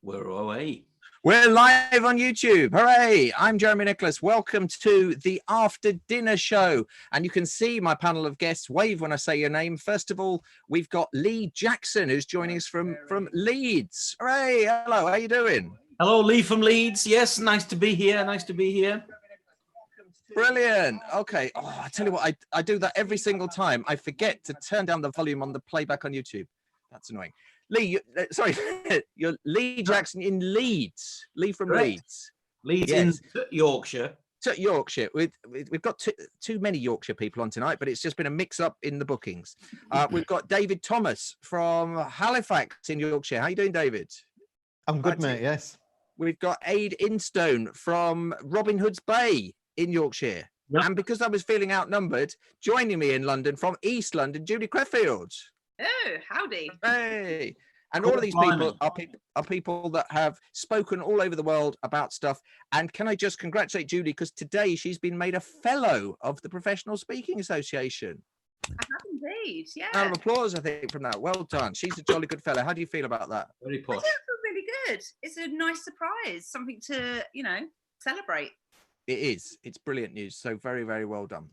We're away. We're live on YouTube. Hooray! I'm Jeremy Nicholas. Welcome to the After Dinner Show. And you can see my panel of guests wave when I say your name. First of all, we've got Lee Jackson, who's joining us from Leeds. Hooray! Hello, how you doing? Hello, Lee from Leeds. Yes, nice to be here. Nice to be here. Brilliant. Okay. Oh, I tell you what, I do that every single time. I forget to turn down the volume on the playback on YouTube. That's annoying. Lee, sorry, you're Lee Jackson in Leeds. Lee from Correct. Leeds. Leeds in Yorkshire. Yorkshire. We've got too many Yorkshire people on tonight, but it's just been a mix-up in the bookings. We've got David Thomas from Halifax in Yorkshire. How you doing, David? I'm good, mate. Yes. We've got Ayd Instone from Robin Hood's Bay in Yorkshire. Yep. And because I was feeling outnumbered, joining me in London from East London, Julie Creffield. Oh, howdy. Hey. And all of these people are people that have spoken all over the world about stuff. And can I just congratulate Julie, because today she's been made a fellow of the Professional Speaking Association. I have indeed, yeah. Round of applause, I think, from that. Well done. She's a jolly good fellow. How do you feel about that? Very posh. I feel really good. It's a nice surprise, something to, celebrate. It is. It's brilliant news. So very, very well done.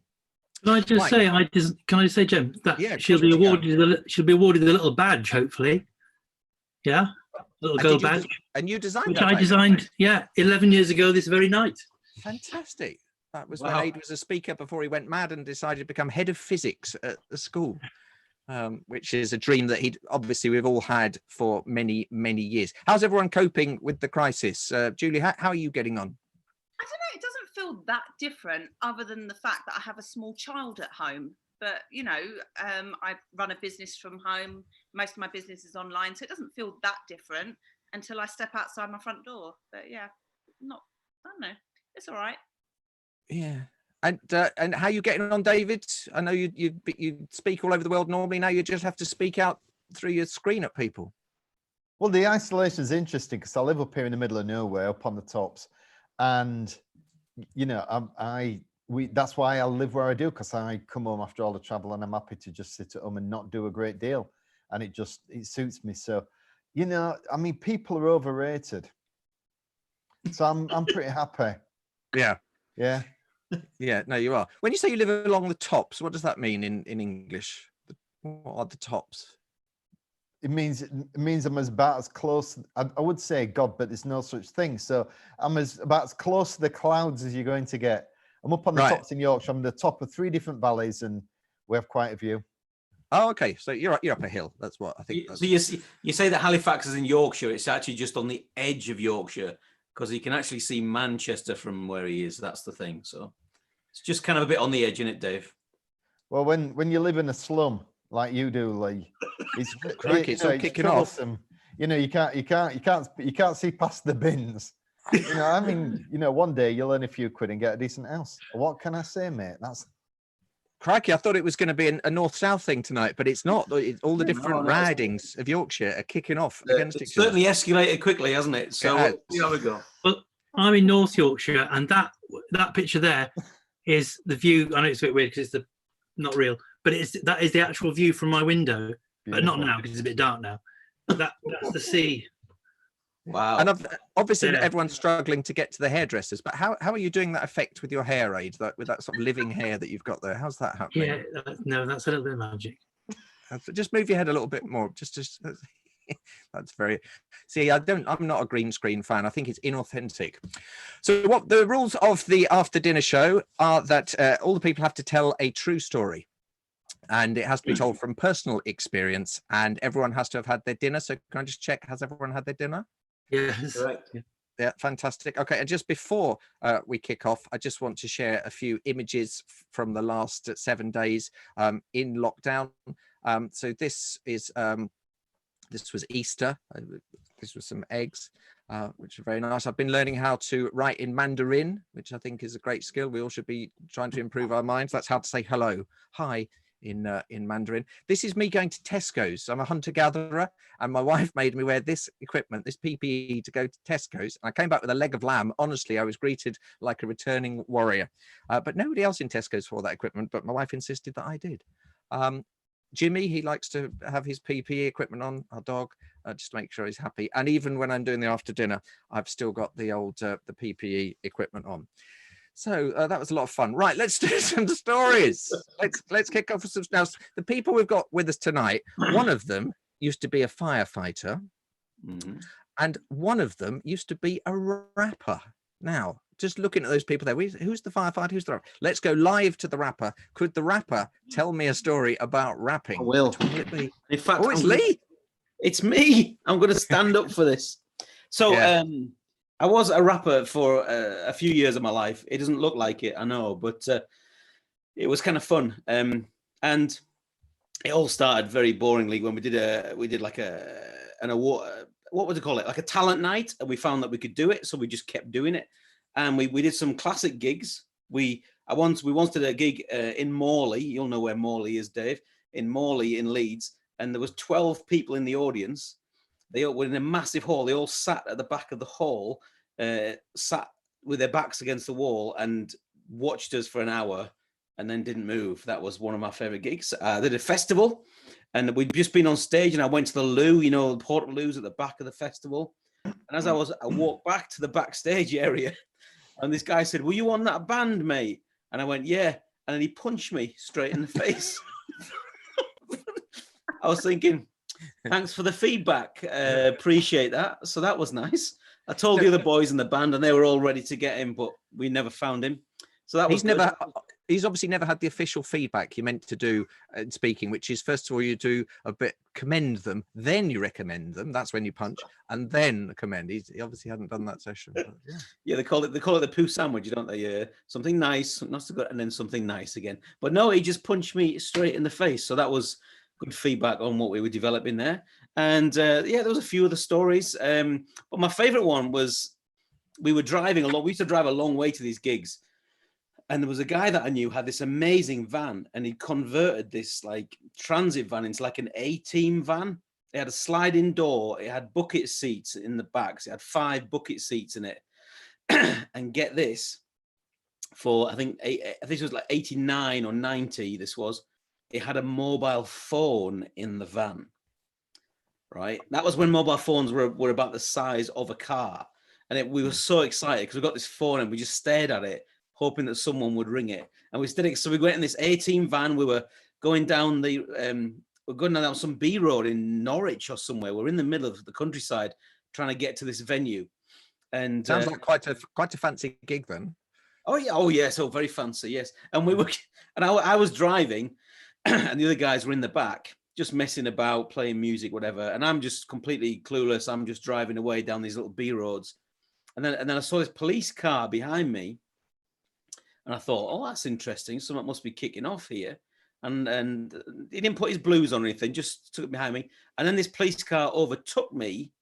Can I just say, can I say, Jem, that she'll be awarded a little badge, hopefully. Yeah, little gold badge. And you designed which that? I designed, 11 years ago this very night. Fantastic. That was when Ayd was a speaker before he went mad and decided to become head of physics at the school, which is a dream that we've all had for many, many years. How's everyone coping with the crisis? Julie, how are you getting on? I don't know. It doesn't feel that different other than the fact that I have a small child at home. But, I run a business from home. Most of my business is online, so it doesn't feel that different until I step outside my front door. But I don't know. It's all right. Yeah. And how are you getting on, David? I know you speak all over the world normally. Now you just have to speak out through your screen at people. Well, the isolation is interesting because I live up here in the middle of nowhere, up on the tops. And, that's why I live where I do, because I come home after all the travel and I'm happy to just sit at home and not do a great deal. And it suits me. So, people are overrated. So I'm pretty happy. Yeah. Yeah. Yeah, no, you are. When you say you live along the tops, what does that mean in English? What are the tops? It means I'm about as close. I would say God, but there's no such thing. So I'm about as close to the clouds as you're going to get. I'm up on the tops in Yorkshire. I'm the top of 3 different valleys, and we have quite a view. Oh, okay. So you're up a hill. That's what I think. So you say that Halifax is in Yorkshire. It's actually just on the edge of Yorkshire, because you can actually see Manchester from where he is. That's the thing. So it's just kind of a bit on the edge, isn't it, Dave? Well, when you live in a slum like you do, Lee, it's all kicking off. You can't see past the bins. One day you'll earn a few quid and get a decent house. What can I say, mate? That's crikey. I thought it was going to be a north-south thing tonight, but it's not. All the different ridings of Yorkshire are kicking off against each other. Certainly escalated quickly, hasn't it? So here we go. Well, I'm in North Yorkshire, and that picture there is the view. I know it's a bit weird because it's not real, but that is the actual view from my window. Beautiful. But not now because it's a bit dark now. But that's the sea. Wow. And obviously everyone's struggling to get to the hairdressers, but how are you doing that effect with your hair, Ayd, with that sort of living hair that you've got there? How's that happening? Yeah, no, that's a little bit of magic. Just move your head a little bit more. Just that's very. See, I'm not a green screen fan. I think it's inauthentic. So what the rules of the After Dinner Show are that all the people have to tell a true story. And it has to be told from personal experience, and everyone has to have had their dinner. So can I just check, has everyone had their dinner? Yes. Correct. Yeah, fantastic. Okay, and just before we kick off, I just want to share a few images from the last 7 days in lockdown. So this was Easter. This was some eggs, which are very nice. I've been learning how to write in Mandarin, which I think is a great skill. We all should be trying to improve our minds. That's how to say hello, hi, in Mandarin. This is me going to Tesco's. I'm a hunter-gatherer, and my wife made me wear this equipment, this PPE, to go to Tesco's. And I came back with a leg of lamb. Honestly, I was greeted like a returning warrior. But nobody else in Tesco's wore that equipment, but my wife insisted that I did. Jimmy, he likes to have his PPE equipment on, our dog. just to make sure he's happy. And even when I'm doing the after dinner, I've still got the old the PPE equipment on. So that was a lot of fun. Right, let's do some stories. Let's kick off with some. Now, the people we've got with us tonight, one of them used to be a firefighter, and one of them used to be a rapper. Now, just looking at those people there, who's the firefighter? Who's the rapper? Let's go live to the rapper. Could the rapper tell me a story about rapping? I will. Which one will it be? In fact, it's Lee. It's me. I'm going to stand up for this. So, I was a rapper for a few years of my life. It doesn't look like it, I know, but it was kind of fun. And it all started very boringly when we did like an award. What would you call it? Like a talent night, and we found that we could do it, so we just kept doing it. And we did some classic gigs. We once did a gig in Morley. You'll know where Morley is, Dave. In Morley in Leeds, and there was 12 people in the audience. They all were in a massive hall. They all sat at the back of the hall, sat with their backs against the wall and watched us for an hour and then didn't move. That was one of my favorite gigs. I did a festival and we'd just been on stage and I went to the loo, the portable loos at the back of the festival. And as I walked back to the backstage area and this guy said, "Were you on that band, mate?" And I went, "Yeah." And then he punched me straight in the face. I was thinking, thanks for the feedback. Appreciate that. So that was nice. I told the other boys in the band and they were all ready to get him, but we never found him. So that was he's obviously never had the official feedback you meant to do in speaking, which is first of all, you do a bit, commend them, then you recommend them. That's when you punch, and then commend. He obviously hadn't done that session. But yeah, they call it the poo sandwich, don't they? Something nice, not so good, and then something nice again. But no, he just punched me straight in the face. So that was good feedback on what we were developing there. And there was a few other stories. But my favorite one was we were driving along. We used to drive a long way to these gigs. And there was a guy that I knew had this amazing van, and he converted this like transit van into like an A-team van. It had a sliding door. It had bucket seats in the back. So it had 5 bucket seats in it. And get this, for I think it was like 89 or 90. This was. It had a mobile phone in the van. Right. That was when mobile phones were about the size of a car, and we were so excited because we got this phone and we just stared at it, hoping that someone would ring it. And we did it. So we went in this A-team van. We were going down down some B road in Norwich or somewhere. We're in the middle of the countryside trying to get to this venue. And sounds like quite a fancy gig then. Oh yeah. Oh yes. Oh, very fancy. Yes. And I was driving and the other guys were in the back, just messing about, playing music, whatever. And I'm just completely clueless. I'm just driving away down these little B roads. And then I saw this police car behind me. And I thought, oh, that's interesting. Someone must be kicking off here. And he didn't put his blues on or anything, just took it behind me. And then this police car overtook me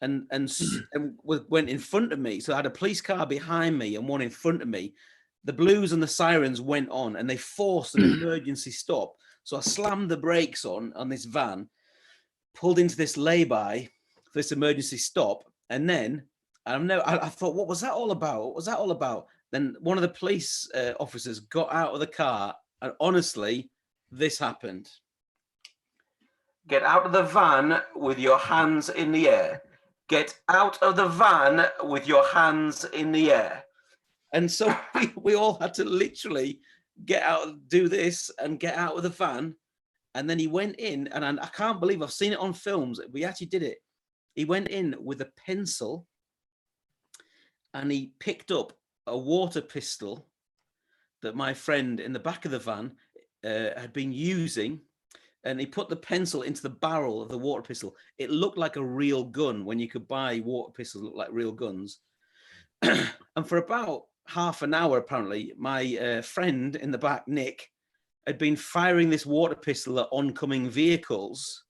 and went in front of me. So I had a police car behind me and one in front of me. The blues and the sirens went on and they forced an emergency stop. So I slammed the brakes on this van, pulled into this lay-by for this emergency stop. And then I thought, what was that all about? What was that all about? Then one of the police officers got out of the car, and honestly, this happened. Get out of the van with your hands in the air. Get out of the van with your hands in the air. And so we all had to literally get out, do this, and get out of the van. And then he went in, and I can't believe I've seen it on films. We actually did it. He went in with a pencil, and he picked up a water pistol that my friend in the back of the van had been using, and he put the pencil into the barrel of the water pistol. It looked like a real gun. When you could buy water pistols that look like real guns. And for about half an hour, apparently, my friend in the back, Nick, had been firing this water pistol at oncoming vehicles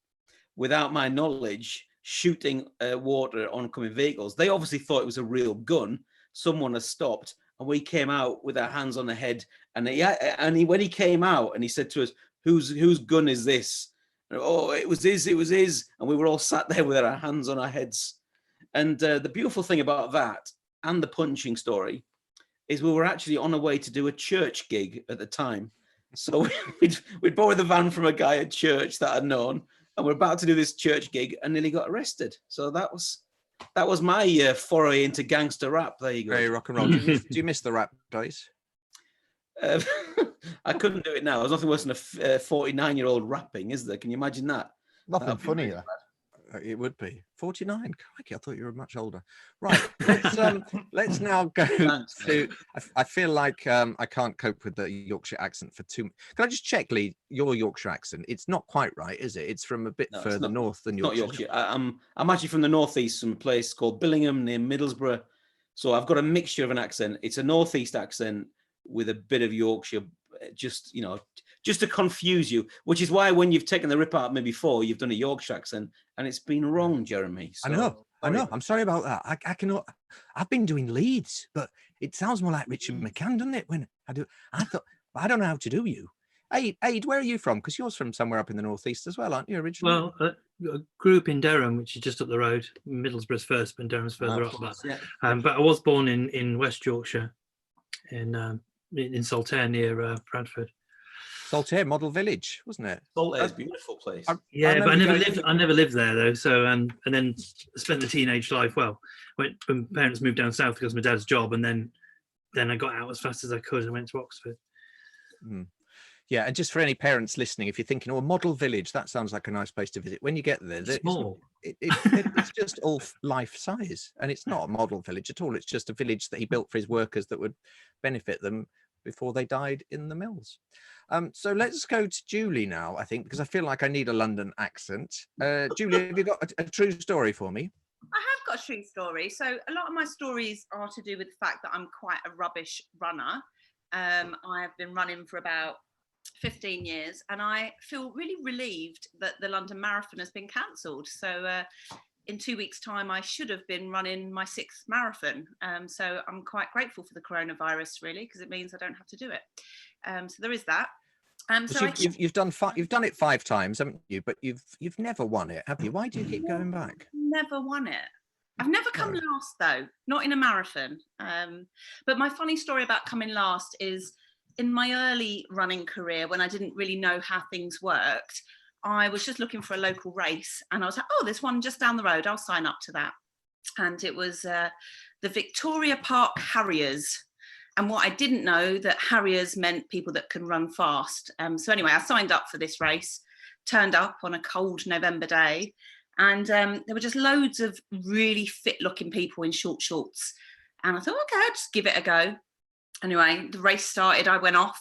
without my knowledge, shooting water at oncoming vehicles. They obviously thought it was a real gun. Someone has stopped, and we came out with our hands on the head. And when he came out and he said to us, whose gun is this? And, oh, it was his. And we were all sat there with our hands on our heads. And the beautiful thing about that and the punching story is we were actually on our way to do a church gig at the time. So we'd borrowed the van from a guy at church that I'd known, and we're about to do this church gig and nearly got arrested. So that was my foray into gangster rap. There you go. Very rock and roll. Do you miss the rap days? I couldn't do it now. There's nothing worse than a 49-year-old rapping, is there? Can you imagine that? Nothing funny. It would be 49. Crikey, I thought you were much older. Right, let's now go to. I feel like I can't cope with the Yorkshire accent for too. Can I just check, Lee, your Yorkshire accent? It's not quite right, is it? It's from a bit further north than Yorkshire. Not Yorkshire. I'm actually from the northeast, from a place called Billingham near Middlesbrough. So I've got a mixture of an accent. It's a northeast accent with a bit of Yorkshire, just to confuse you, which is why when you've taken the rip out of me before, you've done a Yorkshire accent and it's been wrong, Jeremy. So, I know. I'm sorry about that. I cannot. I've been doing Leeds, but it sounds more like Richard McCann, doesn't it? When I thought, I don't know how to do you. Ayd, where are you from? Because you're from somewhere up in the northeast as well, aren't you, originally? Well, I grew up in Durham, which is just up the road. Middlesbrough's first, but Durham's further up. But I was born in West Yorkshire, in Saltaire near Bradford. Saltaire Model Village, wasn't it? Saltaire's a beautiful place. But I never lived there though. So and then spent the teenage life. Well, when parents moved down south because of my dad's job, and then I got out as fast as I could and went to Oxford. Yeah, and just for any parents listening, if you're thinking, "Oh, Model Village, that sounds like a nice place to visit," when you get there, it's small. It's just all life size, and it's not a model village at all. It's just a village that he built for his workers that would benefit them before they died in the mills. So let's go to Julie now, I think, because I feel like I need a London accent. Julie, have you got a true story for me? I have got a true story. So a lot of my stories are to do with the fact that I'm quite a rubbish runner. I have been running for about 15 years and I feel really relieved that the London Marathon has been cancelled. So in 2 weeks' time, I should have been running my 6th marathon. So I'm quite grateful for the coronavirus, really, because it means I don't have to do it. So there is that. So you've done it 5 times, haven't you? But you've never won it, have you? Why do you keep going back? Never won it. I've never come last though, not in a marathon. But my funny story about coming last is in my early running career, when I didn't really know how things worked, I was just looking for a local race and I was like, oh, there's one just down the road. I'll sign up to that. And it was the Victoria Park Harriers. And what I didn't know, that Harriers meant people that can run fast. So anyway, I signed up for this race, turned up on a cold November day, and there were just loads of really fit looking people in short shorts. And I thought, okay, I'll just give it a go. Anyway, the race started, I went off,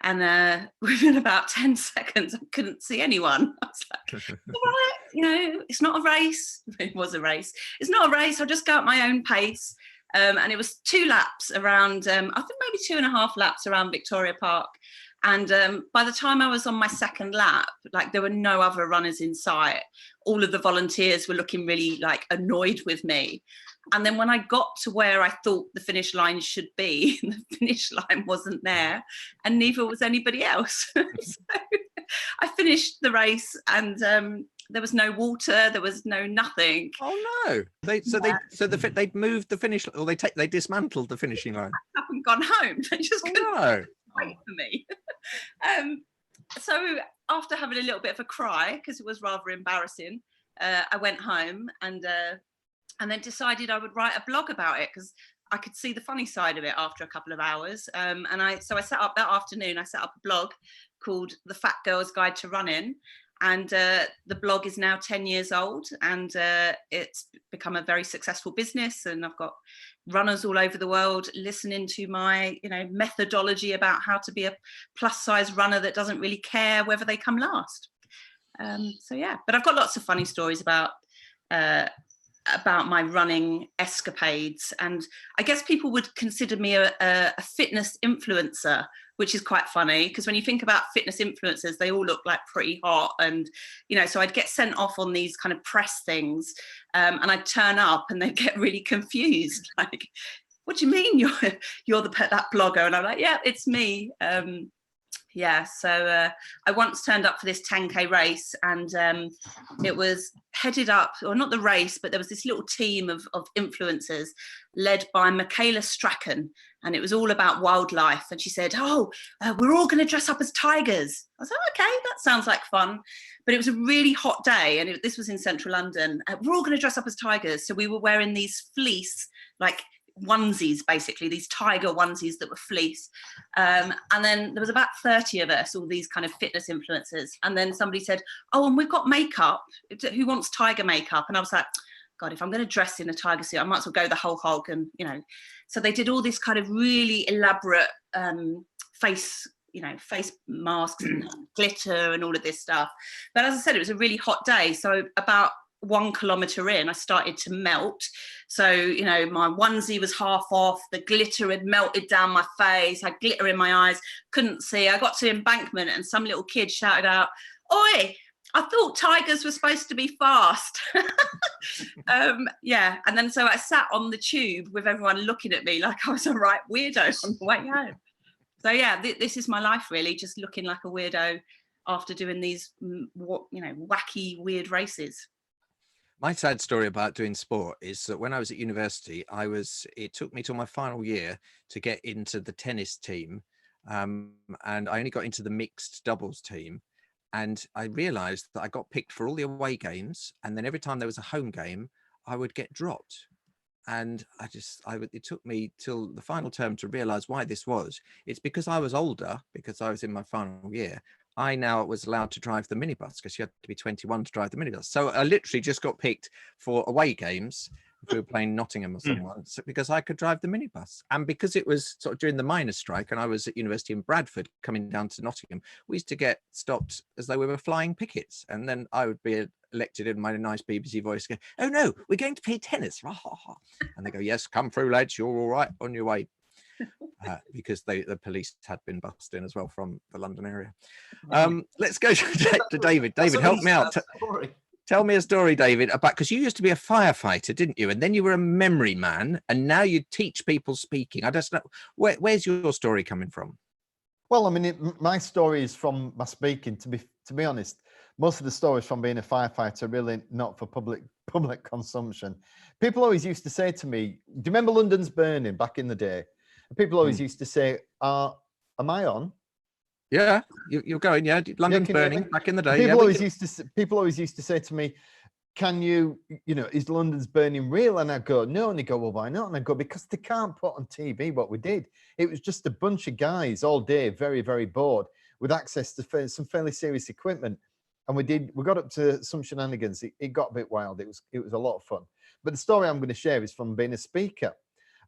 and within about 10 seconds, I couldn't see anyone. I was like, all right, it's not a race. It was a race. It's not a race, I'll just go at my own pace. And it was 2 laps around, I think maybe 2.5 laps around Victoria Park. And by the time I was on my 2nd lap, like there were no other runners in sight. All of the volunteers were looking really like annoyed with me. And then when I got to where I thought the finish line should be, the finish line wasn't there, and neither was anybody else. So I finished the race, and there was no water, there was no nothing. Oh no! They'd moved the finish, or they dismantled the finishing line. I haven't gone home. They just couldn't wait for me. So after having a little bit of a cry, because it was rather embarrassing, I went home and then decided I would write a blog about it, because I could see the funny side of it after a couple of hours. So I set up that afternoon, I set up a blog called The Fat Girl's Guide to Running. And the blog is now 10 years old, and it's become a very successful business. And I've got runners all over the world listening to my, methodology about how to be a plus size runner that doesn't really care whether they come last. So yeah, but I've got lots of funny stories about my running escapades, and I guess people would consider me a fitness influencer, which is quite funny, because when you think about fitness influencers, they all look like pretty hot, and so I'd get sent off on these kind of press things, and I'd turn up and they'd get really confused, like, what do you mean you're that blogger? And I'm like, yeah, it's me. Yeah, so I once turned up for this 10K race, and it was headed up, or not the race, but there was this little team of influencers led by Michaela Strachan, and it was all about wildlife. And she said, we're all going to dress up as tigers. I was like, okay, that sounds like fun. But it was a really hot day, and this was in central London. We're all going to dress up as tigers. So we were wearing these fleece, like onesies, basically, these tiger onesies that were fleece. And then there was about 30 of us, all these kind of fitness influencers. And then somebody said, oh, and we've got makeup. Who wants tiger makeup? And I was like, God, if I'm going to dress in a tiger suit, I might as well go the whole hog. And, so they did all this kind of really elaborate face masks and glitter and all of this stuff. But as I said, it was a really hot day. So about 1 kilometre in, I started to melt. So, my onesie was half off, the glitter had melted down my face, I had glitter in my eyes, couldn't see. I got to Embankment and some little kid shouted out, "Oi, I thought tigers were supposed to be fast." Yeah, and then so I sat on the tube with everyone looking at me like I was a right weirdo on the way home. So yeah, this is my life really, just looking like a weirdo after doing these, wacky, weird races. My sad story about doing sport is that when I was at university, it took me till my final year to get into the tennis team. And I only got into the mixed doubles team. And I realized that I got picked for all the away games. And then every time there was a home game, I would get dropped. And it took me till the final term to realize why this was. It's because I was older, because I was in my final year. I now was allowed to drive the minibus because you had to be 21 to drive the minibus. So I literally just got picked for away games if we were playing Nottingham or someone, because I could drive the minibus. And because it was sort of during the miners' strike and I was at university in Bradford coming down to Nottingham, we used to get stopped as though we were flying pickets. And then I would be elected in my nice BBC voice, go, "Oh no, we're going to play tennis." And they go, "Yes, come through, lads, you're all right on your way." Because the police had been bussed in as well from the London area. Let's go to David. David, help me out. Tell me a story, David, about, because you used to be a firefighter, didn't you? And then you were a memory man, and now you teach people speaking. I just know, where's your story coming from? Well, I mean, my story is from my speaking. To be honest, most of the stories from being a firefighter are really not for public consumption. People always used to say to me, "Do you remember London's Burning back in the day?" And people always used to say, "Am I on?" Yeah, you're going. Yeah, London's Burning back in the day. People always used to say to me, "Can you, is London's Burning real?" And I go, "No." And they go, "Well, why not?" And I go, "Because they can't put on TV what we did. It was just a bunch of guys all day, very, very bored, with access to some fairly serious equipment. And we got up to some shenanigans. It got a bit wild. It was a lot of fun. But the story I'm going to share is from being a speaker.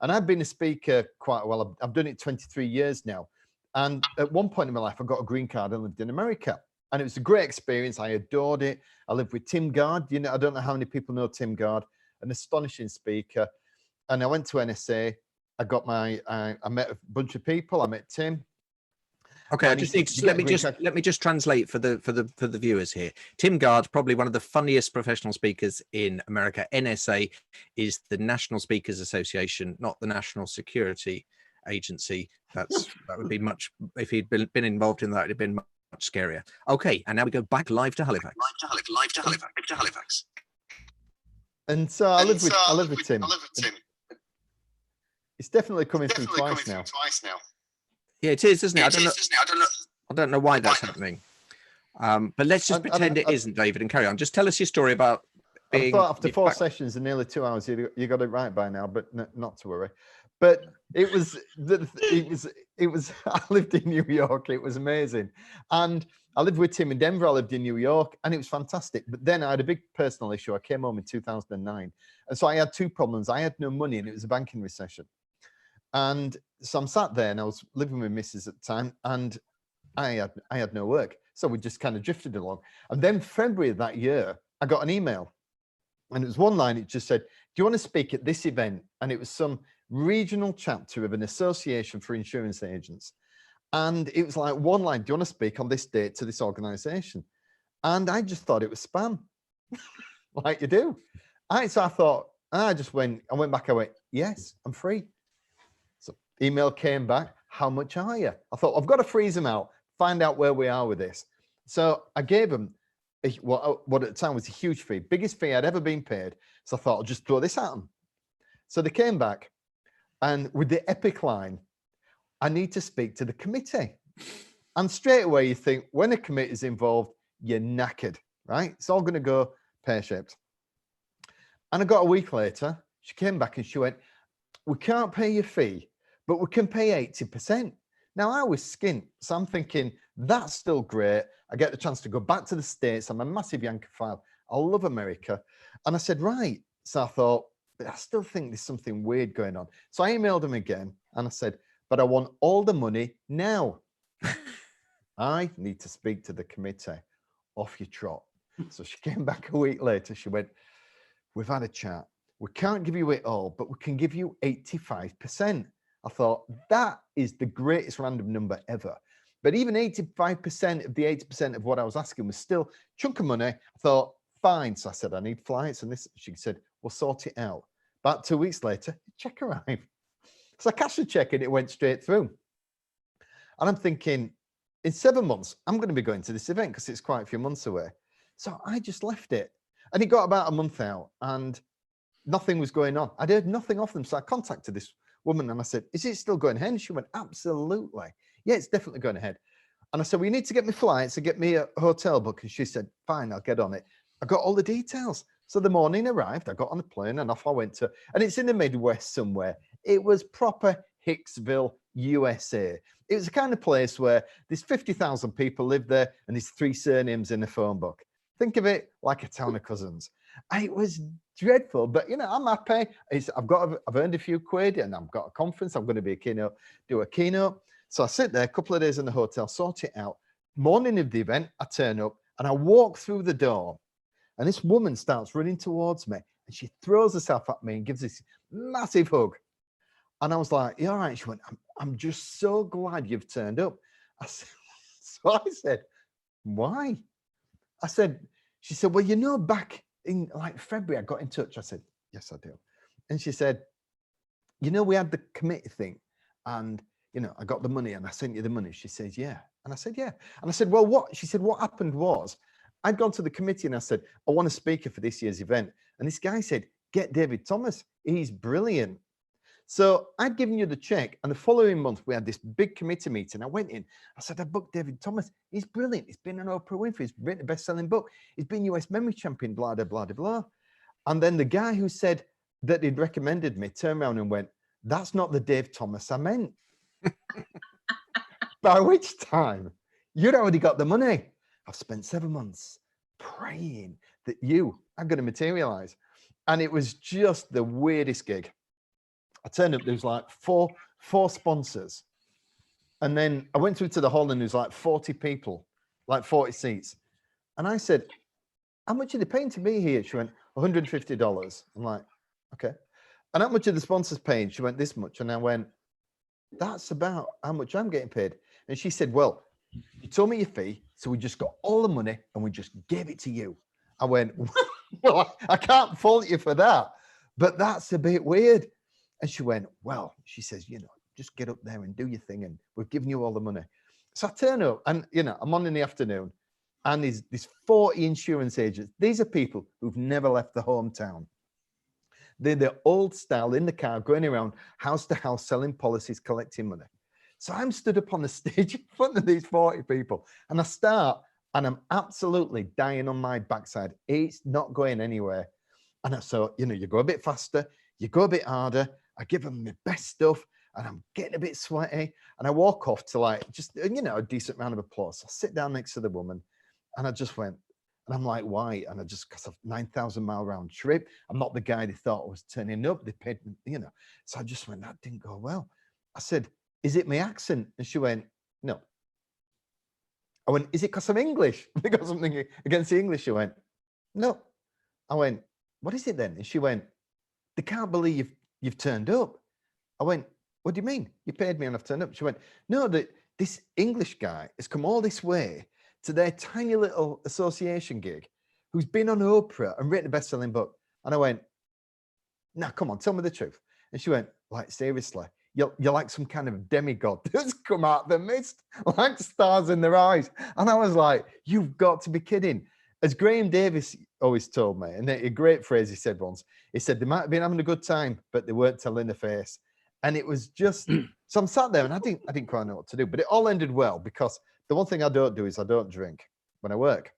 And I've been a speaker quite a while. I've done it 23 years now. And at one point in my life, I got a green card and lived in America. And it was a great experience. I adored it. I lived with Tim Gard. I don't know how many people know Tim Gard, an astonishing speaker. And I went to NSA. I met a bunch of people. I met Tim. Okay, I just need to let me just translate for the viewers here. Tim Gard, probably one of the funniest professional speakers in America. NSA is the National Speakers Association, not the National Security Agency. That would be much, if he'd been involved in that, it'd have been much scarier. Okay, and now we go back live to Halifax. Live to Halifax. And so I live with Tim. It's definitely coming through twice now. Yeah, it is, isn't it? I don't know why that's happening. But let's just pretend it isn't, David, and carry on. Just tell us your story about being. I thought after 4 sessions and nearly 2 hours, you got it right by now, but not to worry. But it was. I lived in New York. It was amazing, and I lived with Tim in Denver. I lived in New York, and it was fantastic. But then I had a big personal issue. I came home in 2009, and so I had two problems. I had no money, and it was a banking recession. And so I'm sat there, and I was living with Mrs. at the time, and I had no work. So we just kind of drifted along. And then February of that year, I got an email, and it was one line. It just said, "Do you want to speak at this event?" And it was some regional chapter of an association for insurance agents. And it was like one line, "Do you want to speak on this date to this organization?" And I just thought it was spam, like you do. So I thought, I went back, I went, "Yes, I'm free." So email came back, "How much are you?" I thought, I've got to freeze them out, find out where we are with this. So I gave them what at the time was a huge fee, biggest fee I'd ever been paid. So I thought I'll just throw this at them. So they came back, and with the epic line, I need to speak to the committee. And straight away you think, when a committee is involved, you're knackered, right? It's all going to go pear-shaped. And I got a week later, she came back and she went, we can't pay your fee, but we can pay 80%. Now I was skint, so I'm thinking, that's still great. I get the chance to go back to the States. I'm a massive Yankophile. I love America. And I said, right. So I thought, but I still think there's something weird going on. So I emailed him again and I said, but I want all the money now. I need to speak to the committee. Off you trot. So she came back a week later. She went, we've had a chat. We can't give you it all, but we can give you 85%. I thought, that is the greatest random number ever. But even 85% of the 80% of what I was asking was still a chunk of money. I thought, fine. So I said, I need flights. And this, she said, we'll sort it out. About 2 weeks later, the check arrived. So I cashed the check and it went straight through. And I'm thinking, in 7 months, I'm going to be going to this event because it's quite a few months away. So I just left it. And it got about a month out and nothing was going on. I'd heard nothing off them. So I contacted this woman and I said, is it still going ahead? And she went, absolutely. Yeah, it's definitely going ahead. And I said, well, you need to get me flights and get me a hotel book. And she said, fine, I'll get on it. I got all the details. So the morning arrived, I got on the plane and off I went to, and it's in the Midwest somewhere. It was proper Hicksville, USA. It was the kind of place where there's 50,000 people live there and there's 3 surnames in the phone book. Think of it like a town of cousins. It was dreadful, but you know, I'm happy. I've earned a few quid and I've got a conference. I'm going to be do a keynote. So I sit there a couple of days in the hotel, sort it out. Morning of the event, I turn up and I walk through the door and this woman starts running towards me and she throws herself at me and gives this massive hug. And I was like, you all right? She went, I'm just so glad you've turned up. So I said, why? She said, well, you know, back in like February, I got in touch. I said, yes, I do. And she said, you know, we had the committee thing and, you know, I got the money and I sent you the money. She says, yeah. And I said, yeah. And I said, well, what? She said, what happened was I'd gone to the committee and I said, I want a speaker for this year's event. And this guy said, get David Thomas. He's brilliant. So I'd given you the check and the following month we had this big committee meeting. I went in, I said, I booked David Thomas. He's brilliant. He's been on Oprah Winfrey. He's written a best-selling book. He's been US memory champion, blah, blah, blah, blah. And then the guy who said that he'd recommended me turned around and went, that's not the Dave Thomas I meant. By which time you'd already got the money. I've spent 7 months praying that you are going to materialize. And it was just the weirdest gig. I turned up, there was like four sponsors. And then I went through to the hall and there was like 40 people, like 40 seats. And I said, how much are they paying to be here? She went, $150. I'm like, okay. And how much are the sponsors paying? She went, this much. And I went, that's about how much I'm getting paid. And she said, well, you told me your fee, so we just got all the money and we just gave it to you. I went, well, I can't fault you for that, but that's a bit weird. And she went, well, she says, you know, just get up there and do your thing. And we've given you all the money. So I turn up and, you know, I'm on in the afternoon and there's 40 insurance agents. These are people who've never left the hometown. They're the old style in the car, going around house to house, selling policies, collecting money. So I'm stood up on the stage in front of these 40 people and I start and I'm absolutely dying on my backside. It's not going anywhere. And so, you know, you go a bit faster, you go a bit harder. I give them my best stuff and I'm getting a bit sweaty and I walk off to like, just, you know, a decent round of applause. I sit down next to the woman and I just went, and I'm like, why? And I just, because of 9,000 mile round trip, I'm not the guy they thought was turning up. They paid me, you know. So I just went, that didn't go well. I said, is it my accent? And she went, no. I went, is it because I'm English? They got something against the English? She went, no. I went, what is it then? And she went, they can't believe you've turned up. I went, what do you mean? You paid me and I've turned up. She went, no, this English guy has come all this way to their tiny little association gig, who's been on Oprah and written a best-selling book. And I went, now, come on, tell me the truth. And she went, like, seriously, you're like some kind of demigod that's come out of the mist, like stars in their eyes. And I was like, you've got to be kidding. As Graham Davis always told me, and a great phrase he said once, he said they might have been having a good time, but they weren't telling the face. And it was just, so I'm sat there and I didn't quite know what to do, but it all ended well, because the one thing I don't do is I don't drink when I work.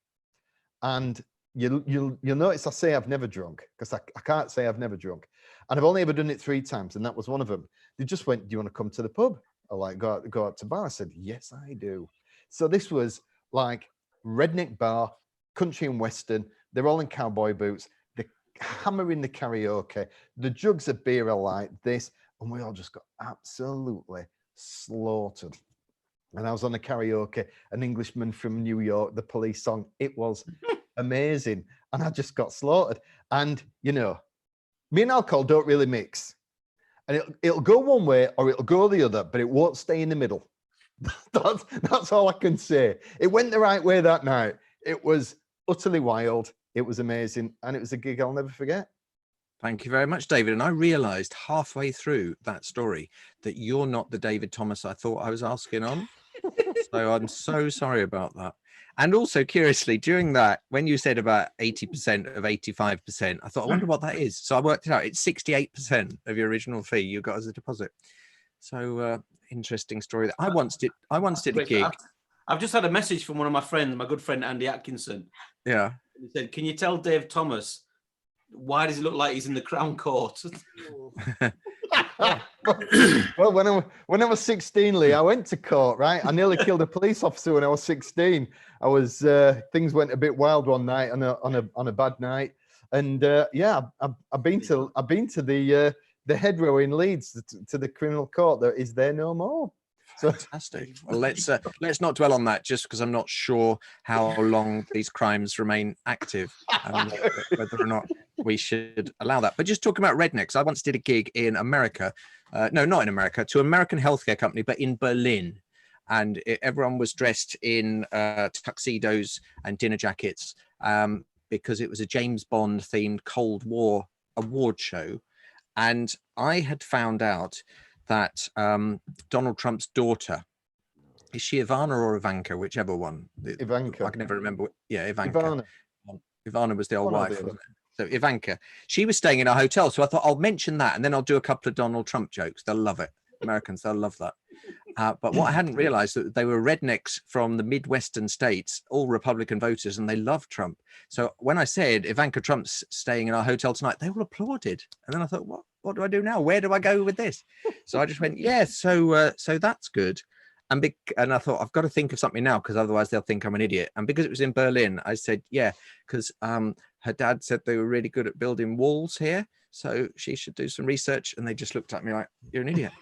And you'll notice I say I've never drunk, because I can't say I've never drunk. And I've only ever done it 3 times, and that was one of them. They just went, do you want to come to the pub? Or like go out to bar? I said, yes, I do. So this was like redneck bar, country and western. They're all in cowboy boots. They're hammering the karaoke. The jugs of beer are like this. And we all just got absolutely slaughtered. And I was on the karaoke, An Englishman from New York, the Police song. It was amazing. And I just got slaughtered. And, you know, me and alcohol don't really mix. And it'll go one way or it'll go the other, but it won't stay in the middle. That's all I can say. It went the right way that night. It was utterly wild. It was amazing. And it was a gig I'll never forget. Thank you very much, David. And I realized halfway through that story that you're not the David Thomas I thought I was asking on. So I'm so sorry about that. And also, curiously, during that, when you said about 80% of 85%, I thought, I wonder what that is. So I worked it out. It's 68% of your original fee you got as a deposit. So interesting story. I once did a gig. I've just had a message from one of my friends, my good friend Andy Atkinson. Yeah. He said, can you tell Dave Thomas, why does he look like he's in the Crown Court? Well, when I was 16, Lee, I went to court, right? I nearly killed a police officer when I was 16. I was things went a bit wild one night on a bad night, and yeah, I've been to the head row in Leeds, to the criminal court. That is there no more. So fantastic. Well, let's not dwell on that, just because I'm not sure how long these crimes remain active, whether or not we should allow that. But just talking about rednecks, I once did a gig in America, no, not in America, to an American healthcare company, but in Berlin, and everyone was dressed in tuxedos and dinner jackets because it was a James Bond themed Cold War award show, and I had found out that Donald Trump's daughter, is she Ivana or Ivanka, whichever one? Ivanka. I can never remember. Yeah, Ivanka. Ivana was the old wife, wasn't it? So Ivanka, she was staying in our hotel. So I thought I'll mention that, and then I'll do a couple of Donald Trump jokes. They'll love it. Americans, they'll love that. But what I hadn't realized, that they were rednecks from the Midwestern states, all Republican voters, and they love Trump. So when I said Ivanka Trump's staying in our hotel tonight, they all applauded. And then I thought, what do I do now? Where do I go with this? So I just went, yeah, so that's good. And I thought, I've got to think of something now, because otherwise they'll think I'm an idiot. And because it was in Berlin, I said, yeah, because her dad said they were really good at building walls here, so she should do some research. And they just looked at me like, you're an idiot.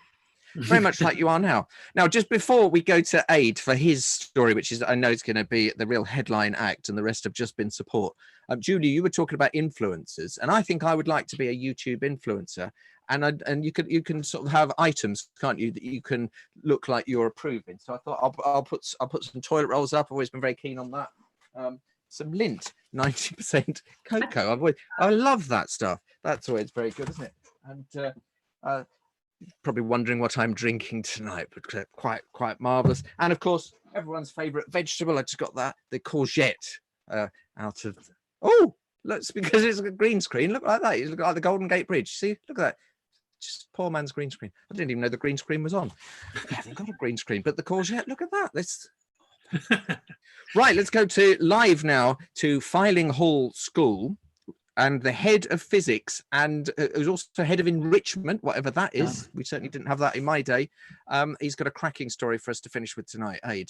Very much like you are now. Now, just before we go to Ayd for his story, which is, I know is going to be the real headline act, and the rest have just been support. Julie, you were talking about influencers, and I think I would like to be a YouTube influencer. And you can sort of have items, can't you, that you can look like you're approving. So I thought I'll put some toilet rolls up. I've always been very keen on that. Some lint, 90% cocoa. I love that stuff. That's always very good, isn't it? And probably wondering what I'm drinking tonight, but quite marvelous. And of course, everyone's favorite vegetable. I just got the courgette out of. Oh, look, because it's a green screen. Look like that. You look like the Golden Gate Bridge. See, look at that. Just poor man's green screen. I didn't even know the green screen was on. I haven't got a green screen, but the courgette. Look at that. Right. Let's go to live now to Filing Hall School. And the head of physics, and who's also head of enrichment, whatever that is. We certainly didn't have that in my day. He's got a cracking story for us to finish with tonight. Ayd.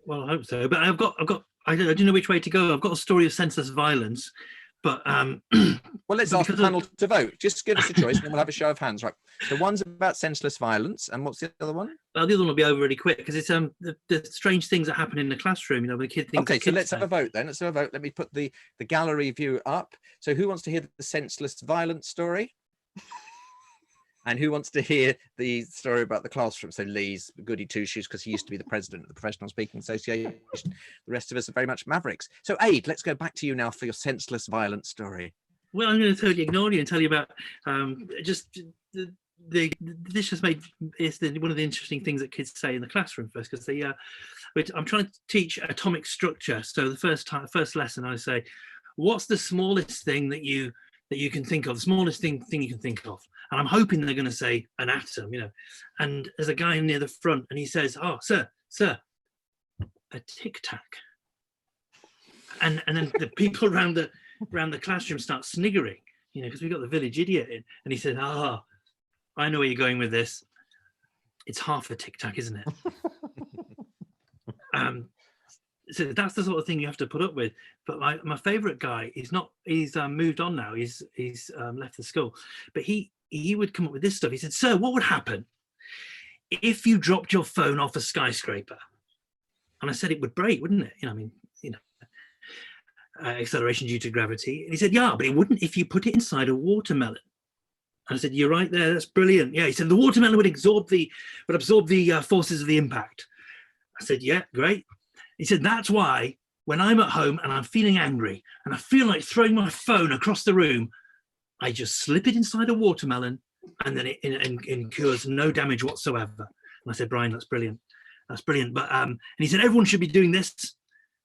Well, I hope so. But I don't know which way to go. I've got a story of senseless violence, but well, let's ask the panel to vote. Just give us a choice, and then we'll have a show of hands. Right. The one's about senseless violence, and what's the other one? Well, the other one will be over really quick, because it's the strange things that happen in the classroom. You know, when the kid thinks. Okay, so let's have a vote then. Let's have a vote. Let me put the gallery view up. So, who wants to hear the senseless violence story? And who wants to hear the story about the classroom? So Lee's goody two shoes, because he used to be the president of the Professional Speaking Association. The rest of us are very much mavericks. So Ayd, let's go back to you now for your senseless violence story. Well, I'm going to totally ignore you and tell you about just this just made one of the interesting things that kids say in the classroom first, because I'm trying to teach atomic structure. So the first lesson I say, what's the smallest thing that you can think of, the smallest thing you can think of? And I'm hoping they're going to say an atom, And there's a guy near the front, and he says, "Oh, sir, a tic tac." And then the people around the classroom start sniggering, because we've got the village idiot in. And he said, I know where you're going with this. It's half a tic tac, isn't it? So that's the sort of thing you have to put up with. But my favorite guy he's moved on now. He's left the school, but he would come up with this stuff. He said, "Sir, what would happen if you dropped your phone off a skyscraper?" And I said, "It would break, wouldn't it? Acceleration due to gravity." And he said, "Yeah, but it wouldn't if you put it inside a watermelon." And I said, "You're right there. That's brilliant." Yeah, he said, "The watermelon would absorb the forces of the impact." I said, "Yeah, great." He said, "That's why when I'm at home and I'm feeling angry and I feel like throwing my phone across the room, I just slip it inside a watermelon, and then it incurs no damage whatsoever." And I said, "Brian, that's brilliant. That's brilliant." But and he said, "Everyone should be doing this."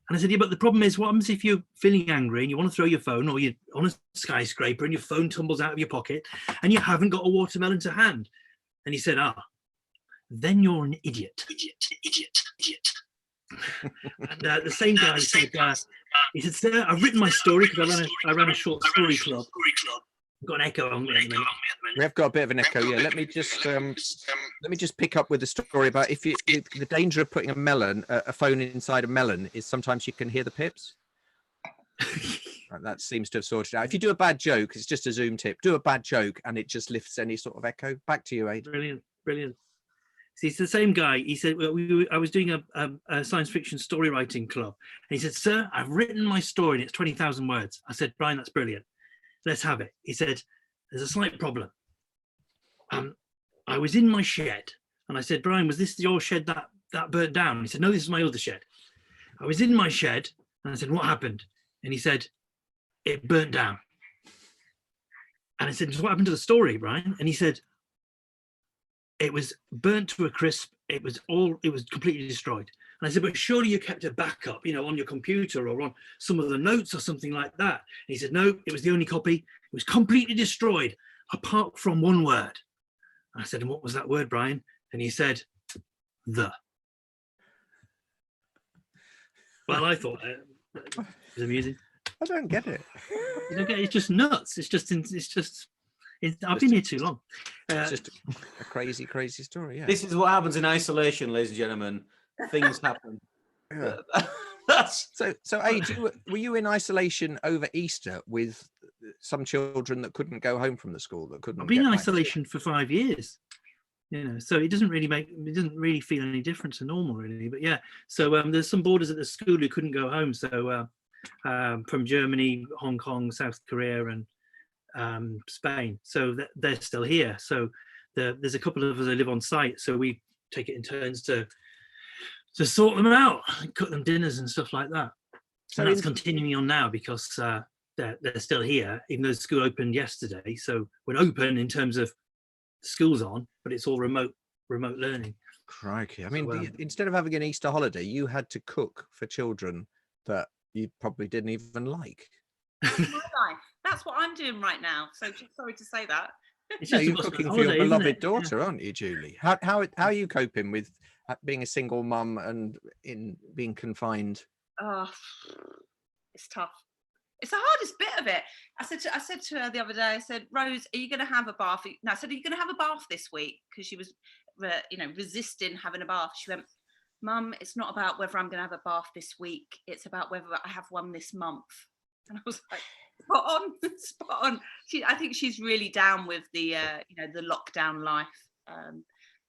And I said, "Yeah, but the problem is, what happens if you're feeling angry and you want to throw your phone, or you're on a skyscraper and your phone tumbles out of your pocket and you haven't got a watermelon to hand?" And he said, "Then you're an idiot." And the same guy said, "Sir, I've written my story," because I ran a short story club. I've got an echo on me at the minute. We have got a bit of an echo. Yeah, let me just pick up with the story about the danger of putting a phone inside a melon is sometimes you can hear the pips. Right, that seems to have sorted out. If you do a bad joke, it's just a Zoom tip. Do a bad joke and it just lifts any sort of echo. Back to you, Ayd. Brilliant. See, it's the same guy. He said, I was doing a science fiction story writing club. And he said, "Sir, I've written my story and it's 20,000 words. I said, "Brian, that's brilliant. Let's have it." He said, "There's a slight problem. I was in my shed." And I said, "Brian, was this your shed that burnt down?" And he said, "No, this is my other shed. I was in my shed." And I said, "What happened?" And he said, "It burnt down." And I said, "So what happened to the story, Brian?" And he said, "It was burnt to a crisp. It was completely destroyed." And I said, "But surely you kept a backup, on your computer or on some of the notes or something like that." And he said, "No, it was the only copy. It was completely destroyed, apart from one word." And I said, "And what was that word, Brian?" And he said, "The." Well, I thought it was amusing. I don't get it. You don't get it? It's just nuts. I've been here too long. It's just a crazy story. Yeah. This is what happens in isolation, ladies and gentlemen. Things happen. Yeah. So Ayd, were you in isolation over Easter with some children that couldn't go home from the school, that couldn't? I've been in isolation for 5 years. So it doesn't really feel any different to normal, really. But yeah, so there's some boarders at the school who couldn't go home. So from Germany, Hong Kong, South Korea, and Spain. So they're still here. So there's a couple of us that live on site. So we take it in turns to sort them out, cook them dinners and stuff like that. So that's continuing on now because they're still here, even though the school opened yesterday. So we're open in terms of school's on, but it's all remote learning. Crikey. I mean, instead of having an Easter holiday, you had to cook for children that you probably didn't even like. My life. That's what I'm doing right now. So just sorry to say that. It's you're cooking for your beloved daughter, aren't you, Julie? How are you coping with being a single mum and in being confined? Oh, it's tough. It's the hardest bit of it. I said to her the other day, I said, "Rose, are you going to have a bath?" No, I said, "Are you going to have a bath this week?" Because she was, resisting having a bath. She went, "Mum, it's not about whether I'm going to have a bath this week. It's about whether I have one this month." And I was like, spot on. I think she's really down with the lockdown life.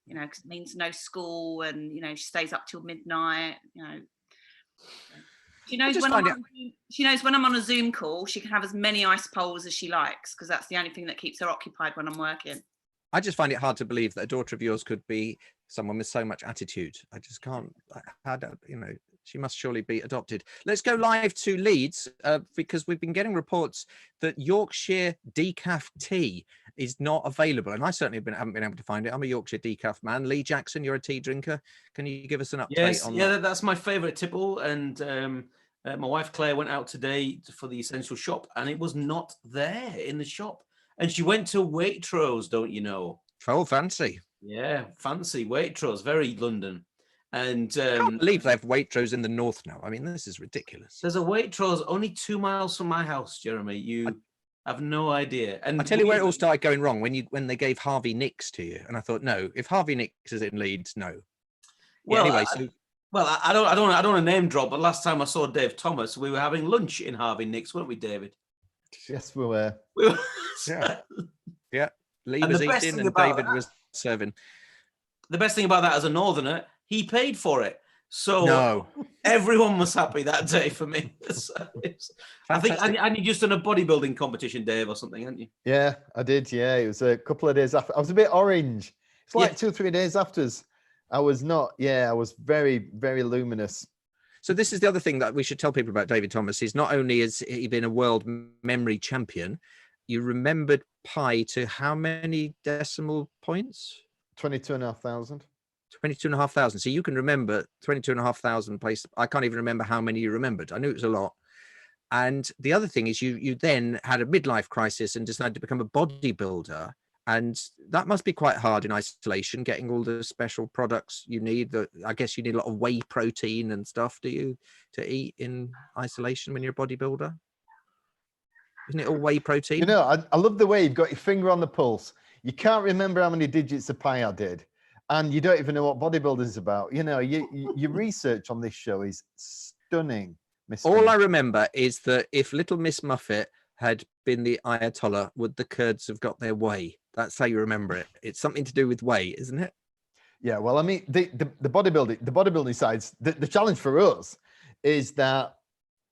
Because it means no school, and she stays up till midnight. She knows when I'm on a Zoom call, she can have as many ice poles as she likes, because that's the only thing that keeps her occupied when I'm working. I just find it hard to believe that a daughter of yours could be someone with so much attitude. I just can't. She must surely be adopted. Let's go live to Leeds because we've been getting reports that Yorkshire decaf tea is not available, and I certainly haven't been able to find it. I'm a Yorkshire decaf man. Lee Jackson, you're a tea drinker. Can you give us an update on that? Yeah, that's my favourite tipple, and my wife Claire went out today for the essential shop, and it was not there in the shop. And she went to Waitrose, don't you know? Oh, fancy. Yeah, fancy Waitrose, very London. And I can't believe they have Waitrose in the north now. I mean, this is ridiculous. There's a Waitrose only 2 miles from my house, Jeremy. You have no idea. And I tell you where it all started going wrong, when they gave Harvey Nicks to you, and I thought, no, if Harvey Nicks is in Leeds, no. Well, anyway, I don't want to name drop, but last time I saw Dave Thomas, we were having lunch in Harvey Nicks, weren't we, David? Yes, we were. Yeah. Lee was eating and David was serving. The best thing about that, as a northerner, he paid for it. So everyone was happy that day for me. I think, and you just done a bodybuilding competition, Dave, or something, hadn't you? Yeah, I did. Yeah, it was a couple of days after. I was a bit orange. It's like 2 or 3 days after. I was not. Yeah, I was very, very luminous. So this is the other thing that we should tell people about David Thomas. Is not only has he been a world memory champion, you remembered pi to how many decimal points? 22,500. 22,500. So you can remember 22,500 places. I can't even remember how many you remembered. I knew it was a lot. And the other thing is you then had a midlife crisis and decided to become a bodybuilder. And that must be quite hard in isolation, getting all the special products you need. I guess you need a lot of whey protein and stuff, do you, to eat in isolation when you're a bodybuilder? Isn't it all whey protein? You know, I love the way you've got your finger on the pulse. You can't remember how many digits of pi I did. And you don't even know what bodybuilding is about. You know, your research on this show is stunning. All I remember is that if Little Miss Muffet had been the Ayatollah, would the Kurds have got their way? That's how you remember it. It's something to do with whey, isn't it? Yeah, well, I mean, the bodybuilding sides, the challenge for us is that,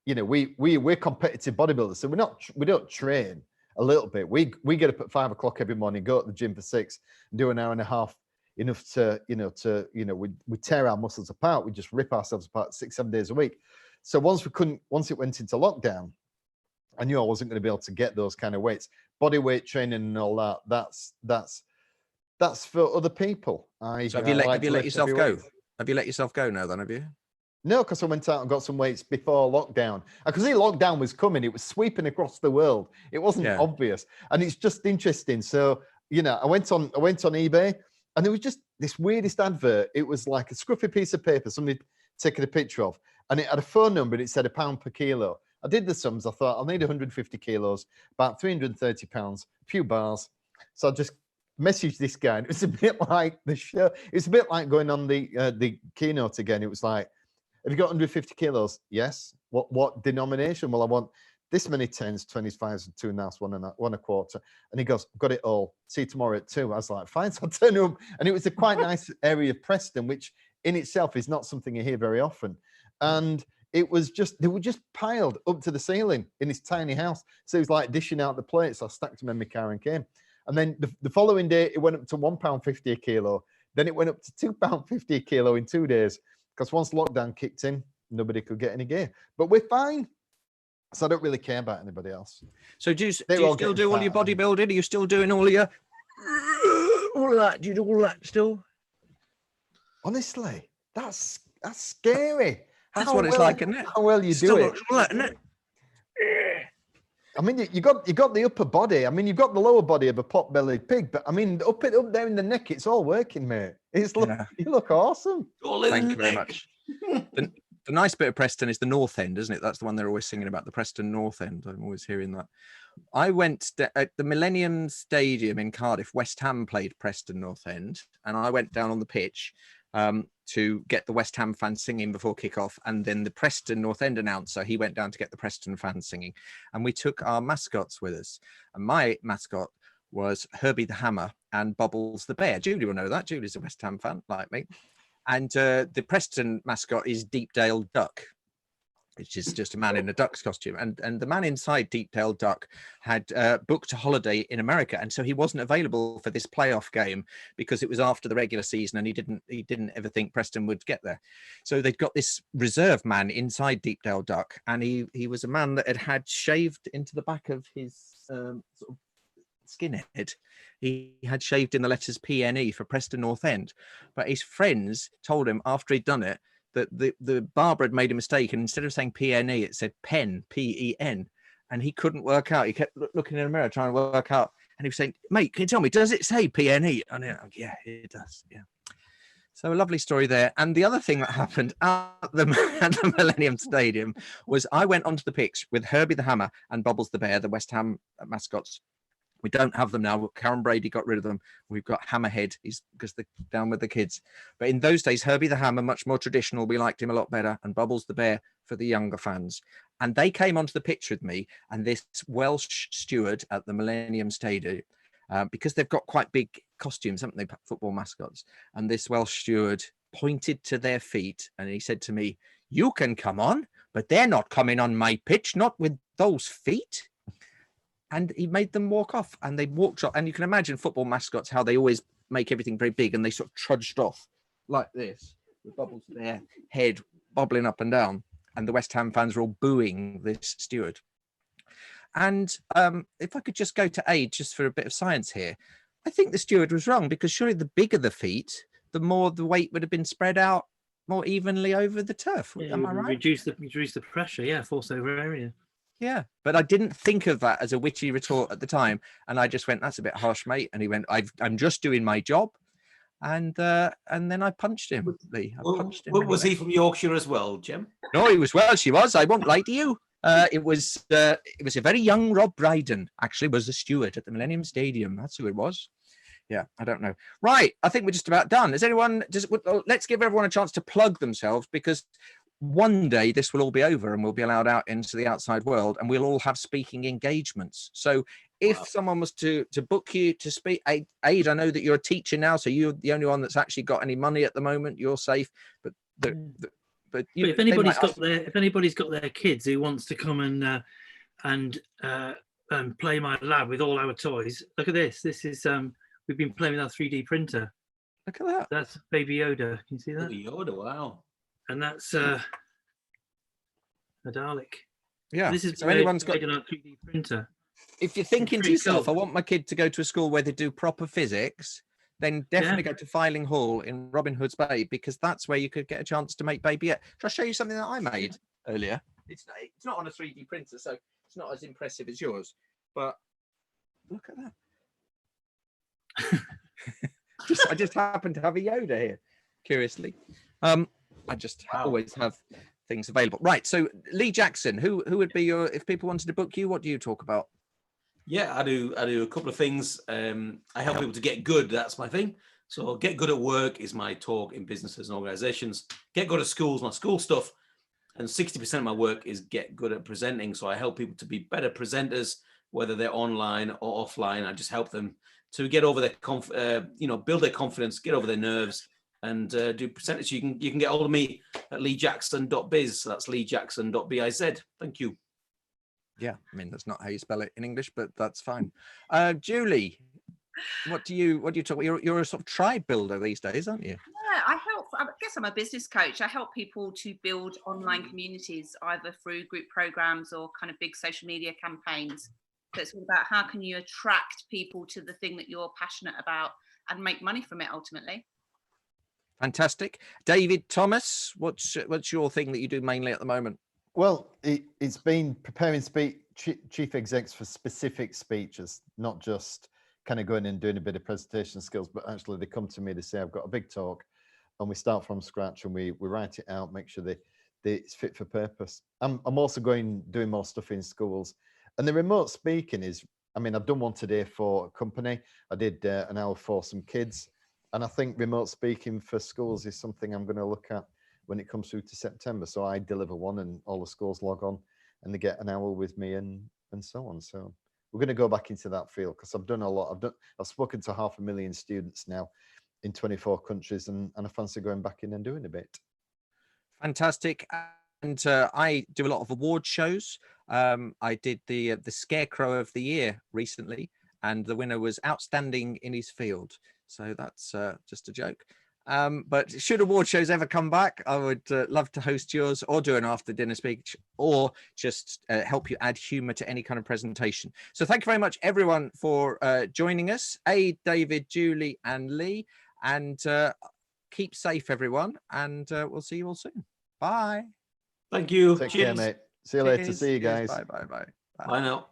you know, we're competitive bodybuilders, so we don't train a little bit. We get up at 5 o'clock every morning, go to the gym for 6, and do an hour and a half, enough to we tear our muscles apart. We just rip ourselves apart 6-7 days a week. So once it went into lockdown, I knew I wasn't going to be able to get those kind of weights. Body weight training and all that. That's for other people. So have you let yourself go? Have you let yourself go now? Then have you? No, because I went out and got some weights before lockdown. I could see lockdown was coming. It was sweeping across the world. It wasn't obvious, and it's just interesting. So you know, I went on eBay, and there was just this weirdest advert. It was like a scruffy piece of paper somebody taken a picture of, and it had a phone number, and it said £1 per kilo. I did the sums. I thought I'll need 150 kilos, about 330 pounds, a few bars. So I just messaged this guy, and it was a bit like the show. It's a bit like going on the keynote again. It was like, have you got 150 kilos? Yes. What denomination? Well, I want this many 10s, 20s, 5s, and 2.5s, 1 1/4. And he goes, got it all. See you tomorrow at 2. I was like, fine. So I turned up, and it was a quite nice area of Preston, which in itself is not something you hear very often. And they were just piled up to the ceiling in this tiny house. So it was like dishing out the plates. I stacked them in my car and came. And then the following day, it went up to £1.50 a kilo. Then it went up to £2.50 a kilo in 2 days. Because once lockdown kicked in, nobody could get any gear. But we're fine. So I don't really care about anybody else. So do you still do all your bodybuilding? Are you still doing all of that? Do you do all that still? Honestly, that's scary. That's what it's like, isn't it? How well you do it. All that, isn't it? I mean, you got the upper body. I mean, you've got the lower body of a pot-bellied pig, but I mean, up there in the neck, it's all working, mate. You look awesome. Thank you very much. The nice bit of Preston is the North End, isn't it? That's the one they're always singing about, the Preston North End. I'm always hearing that. I went at the Millennium Stadium in Cardiff. West Ham played Preston North End, and I went down on the pitch to get the West Ham fans singing before kickoff, and then the Preston North End announcer, he went down to get the Preston fans singing, and we took our mascots with us. And my mascot was Herbie the Hammer and Bubbles the Bear. Julie will know that. Julie's a West Ham fan like me. And the Preston mascot is Deepdale Duck. which is just a man in a duck's costume. And the man inside Deepdale Duck had booked a holiday in America, and so he wasn't available for this playoff game because it was after the regular season, and he didn't ever think Preston would get there. So they'd got this reserve man inside Deepdale Duck, and he was a man that had shaved into the back of his sort of skinhead. He had shaved in the letters PNE for Preston North End, but his friends told him after he'd done it that the barber had made a mistake, and instead of saying PNE, it said pen, PEN, and he couldn't work out. He kept looking in the mirror trying to work out, and he was saying, "Mate, can you tell me, does it say PNE?" And yeah, it does. Yeah. So a lovely story there. And the other thing that happened at the Millennium Stadium was I went onto the pitch with Herbie the Hammer and Bubbles the Bear, the West Ham mascots. We don't have them now. Karen Brady got rid of them. We've got Hammerhead. He's because they're down with the kids. But in those days, Herbie the Hammer, much more traditional. We liked him a lot better. And Bubbles the Bear for the younger fans. And they came onto the pitch with me. And this Welsh steward at the Millennium Stadium, because they've got quite big costumes, haven't they, football mascots? And this Welsh steward pointed to their feet. And he said to me, "You can come on, but they're not coming on my pitch, not with those feet." And he made them walk off, and they walked off. And you can imagine football mascots, how they always make everything very big, and they sort of trudged off like this, with Bubbles their head bobbling up and down. And the West Ham fans were all booing this steward. And if I could just go to Ayd just for a bit of science here, I think the steward was wrong, because surely the bigger the feet, the more the weight would have been spread out more evenly over the turf. Yeah, Am I right? Reduce the pressure, yeah, force over area. Yeah, but I didn't think of that as a witty retort at the time, and I just went, "That's a bit harsh, mate." And he went, "I'm just doing my job," and then I punched him. Lee, I punched him. Was he from Yorkshire as well, Jim? No, he was Welsh. He was. I won't lie to you. It was a very young Rob Brydon. Actually, was the steward at the Millennium Stadium. That's who it was. Yeah, I don't know. Right, I think we're just about done. Is anyone? Let's give everyone a chance to plug themselves, because one day this will all be over and we'll be allowed out into the outside world, and we'll all have speaking engagements. So if someone was to book you to speak, Ayd, I know that you're a teacher now, so you're the only one that's actually got any money at the moment. You're safe, but if anybody's got their kids who wants to come and play my lab with all our toys, look at this. This is we've been playing with our 3D printer. Look at that. That's Baby Yoda. Can you see that? Baby Yoda, wow. And that's a Dalek. Yeah. This is so anyone's got a 3D printer. If you're thinking to yourself, cool. I want my kid to go to a school where they do proper physics, then definitely go to Filing Hall in Robin Hood's Bay, because that's where you could get a chance to make Baby Yoda. Shall I show you something that I made earlier? It's not on a 3D printer, so it's not as impressive as yours. But look at that. I just happen to have a Yoda here, curiously. I just always have things available. Right. So Lee Jackson, who would be if people wanted to book you, what do you talk about? Yeah, I do a couple of things. I help people to get good. That's my thing. So get good at work is my talk in businesses and organizations. Get good at schools, my school stuff. And 60% of my work is get good at presenting. So I help people to be better presenters, whether they're online or offline. I just help them to get over their build their confidence, get over their nerves, and do percentage. You can get hold of me at leejackson.biz. So that's leejackson.biz. Thank you. Yeah, I mean, that's not how you spell it in English, but that's fine. Julie, what do you talk about? You're a sort of tribe builder these days, aren't you? Yeah, I guess I'm a business coach. I help people to build online communities, either through group programs or kind of big social media campaigns. So it's all about how can you attract people to the thing that you're passionate about and make money from it ultimately. Fantastic. David Thomas, what's your thing that you do mainly at the moment? Well, it's been preparing chief execs for specific speeches, not just kind of going and doing a bit of presentation skills, but actually they come to me to say, I've got a big talk, and we start from scratch and we write it out, make sure that it's fit for purpose. I'm also doing more stuff in schools. And the remote speaking is, I mean, I've done one today for a company. I did an hour for some kids. And I think remote speaking for schools is something I'm going to look at when it comes through to September. So I deliver one and all the schools log on and they get an hour with me and so on. So we're going to go back into that field because I've done a lot. I've spoken to 500,000 students now in 24 countries and I fancy going back in and doing a bit. Fantastic. I do a lot of award shows. I did the Scarecrow of the Year recently, and the winner was outstanding in his field. So that's just a joke. But should award shows ever come back, I would love to host yours, or do an after dinner speech, or just help you add humor to any kind of presentation. So thank you very much, everyone, for joining us. Ayd, David, Julie, and Lee. And keep safe, everyone. And we'll see you all soon. Bye. Thank you. Take Cheers. care, mate. See you later. Cheers. See you Cheers. guys. Bye. Bye now.